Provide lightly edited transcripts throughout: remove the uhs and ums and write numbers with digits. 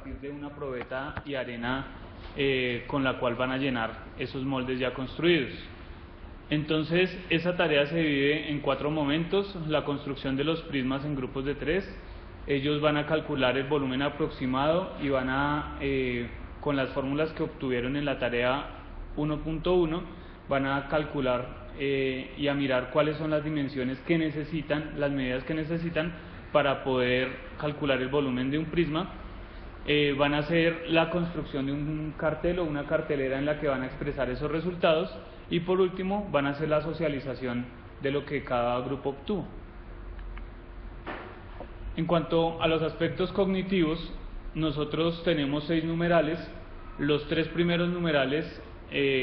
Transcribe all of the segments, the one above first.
partir de una probeta y arena con la cual van a llenar esos moldes ya construidos. Entonces, esa tarea se divide en 4 momentos: la construcción de los prismas en grupos de 3, ellos van a calcular el volumen aproximado y van a, con las fórmulas que obtuvieron en la tarea 1.1, van a calcular y a mirar cuáles son las dimensiones que necesitan, las medidas que necesitan para poder calcular el volumen de un prisma. Van a hacer la construcción de un cartel o una cartelera en la que van a expresar esos resultados, y por último van a hacer la socialización de lo que cada grupo obtuvo. En cuanto a los aspectos cognitivos, nosotros tenemos 6 numerales. Los 3 primeros numerales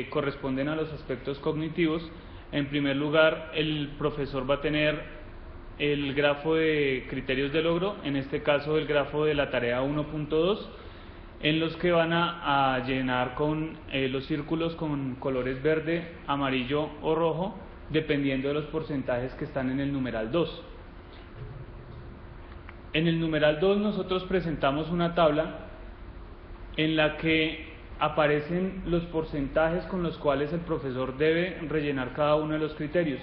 corresponden a los aspectos cognitivos. En primer lugar, el profesor va a tener el grafo de criterios de logro, en este caso el grafo de la tarea 1.2, en los que van a llenar con los círculos con colores verde, amarillo o rojo, dependiendo de los porcentajes que están en el numeral 2. En el numeral 2 nosotros presentamos una tabla en la que aparecen los porcentajes con los cuales el profesor debe rellenar cada uno de los criterios.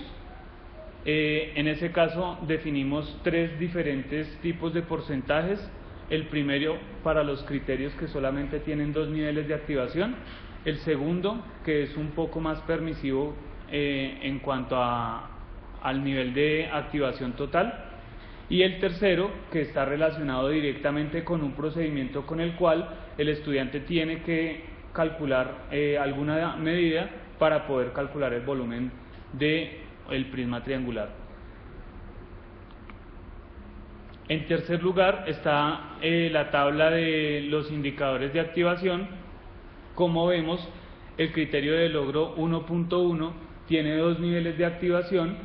En ese caso definimos 3 diferentes tipos de porcentajes. El primero para los criterios que solamente tienen 2 niveles de activación, el segundo que es un poco más permisivo en cuanto al nivel de activación total, y el tercero que está relacionado directamente con un procedimiento con el cual el estudiante tiene que calcular alguna medida para poder calcular el volumen del prisma triangular. En tercer lugar está la tabla de los indicadores de activación. Como vemos, el criterio de logro 1.1 tiene 2 niveles de activación.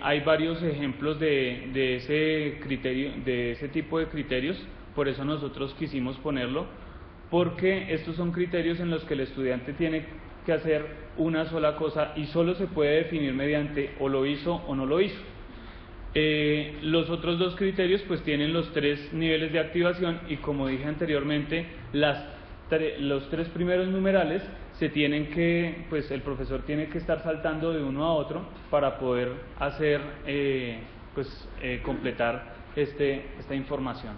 Hay varios ejemplos de ese tipo de criterios, por eso nosotros quisimos ponerlo, porque estos son criterios en los que el estudiante tiene que hacer una sola cosa y solo se puede definir mediante o lo hizo o no lo hizo. Los otros 2 criterios pues tienen los 3 niveles de activación, y como dije anteriormente, los 3 primeros numerales se tienen que, pues el profesor tiene que estar saltando de uno a otro para poder hacer, completar esta información.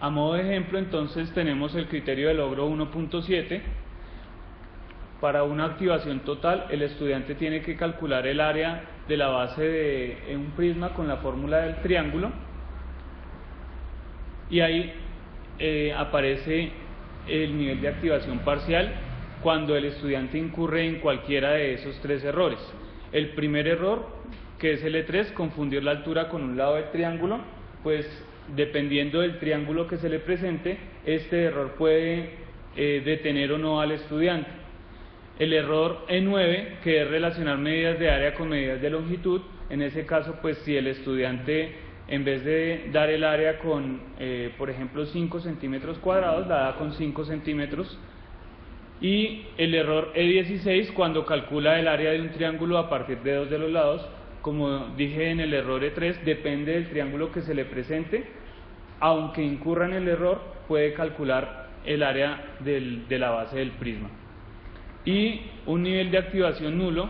A modo de ejemplo, entonces tenemos el criterio de logro 1.7. Para una activación total, el estudiante tiene que calcular el área de la base de un prisma con la fórmula del triángulo, y ahí aparece el nivel de activación parcial cuando el estudiante incurre en cualquiera de esos 3 errores. El primer error, que es el E3, confundir la altura con un lado del triángulo, pues dependiendo del triángulo que se le presente, este error puede detener o no al estudiante. El error E9, que es relacionar medidas de área con medidas de longitud. En ese caso, pues si el estudiante, en vez de dar el área con, por ejemplo, 5 centímetros cuadrados, la da con 5 centímetros. Y el error E16, cuando calcula el área de un triángulo a partir de 2 de los lados. Como dije en el error E3, depende del triángulo que se le presente. Aunque incurra en el error, puede calcular el área de la base del prisma. Y un nivel de activación nulo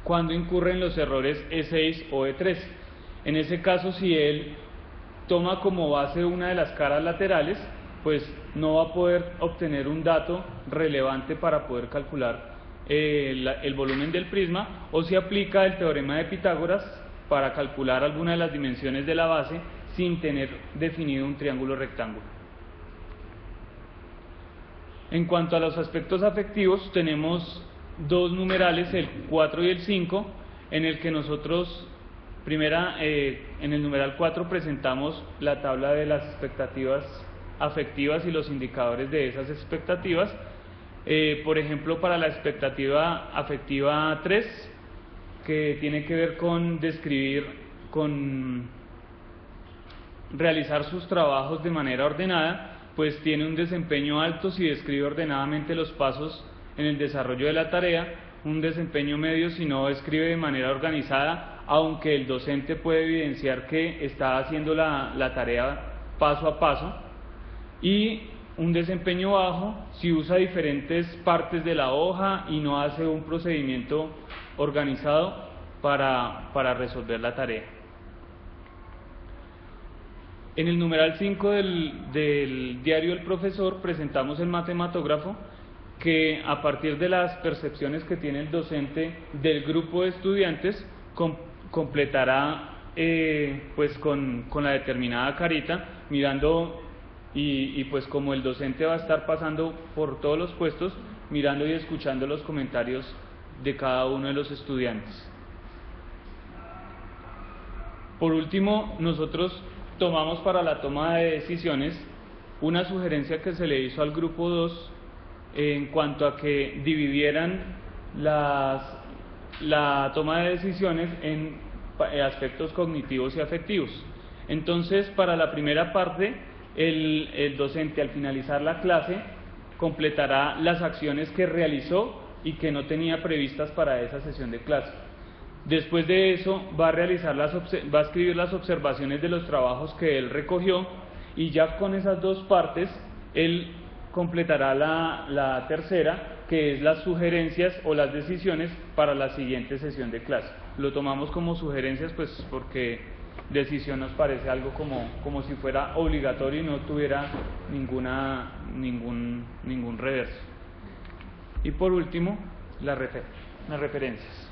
cuando incurren los errores E6 o E3. En ese caso, si él toma como base una de las caras laterales, pues no va a poder obtener un dato relevante para poder calcular el volumen del prisma, o si aplica el teorema de Pitágoras para calcular alguna de las dimensiones de la base sin tener definido un triángulo rectángulo. En cuanto a los aspectos afectivos, tenemos 2 numerales, el 4 y el 5, en el que nosotros, en el numeral 4 presentamos la tabla de las expectativas afectivas y los indicadores de esas expectativas. Por ejemplo, para la expectativa afectiva 3, que tiene que ver con realizar sus trabajos de manera ordenada, pues tiene un desempeño alto si describe ordenadamente los pasos en el desarrollo de la tarea, un desempeño medio si no describe de manera organizada, aunque el docente puede evidenciar que está haciendo la tarea paso a paso, y un desempeño bajo si usa diferentes partes de la hoja y no hace un procedimiento organizado para resolver la tarea. En el numeral 5 del diario del profesor presentamos el matematógrafo, que a partir de las percepciones que tiene el docente del grupo de estudiantes completará pues con la determinada carita, mirando y pues como el docente va a estar pasando por todos los puestos, mirando y escuchando los comentarios de cada uno de los estudiantes. Por último, nosotros tomamos para la toma de decisiones una sugerencia que se le hizo al grupo 2 en cuanto a que dividieran la toma de decisiones en aspectos cognitivos y afectivos. Entonces, para la primera parte, el docente al finalizar la clase completará las acciones que realizó y que no tenía previstas para esa sesión de clase. Después de eso va a escribir las observaciones de los trabajos que él recogió, y ya con esas dos partes él completará la tercera, que es las sugerencias o las decisiones para la siguiente sesión de clase. Lo tomamos como sugerencias pues porque decisión nos parece algo como si fuera obligatorio y no tuviera ningún reverso. Y por último, las referencias.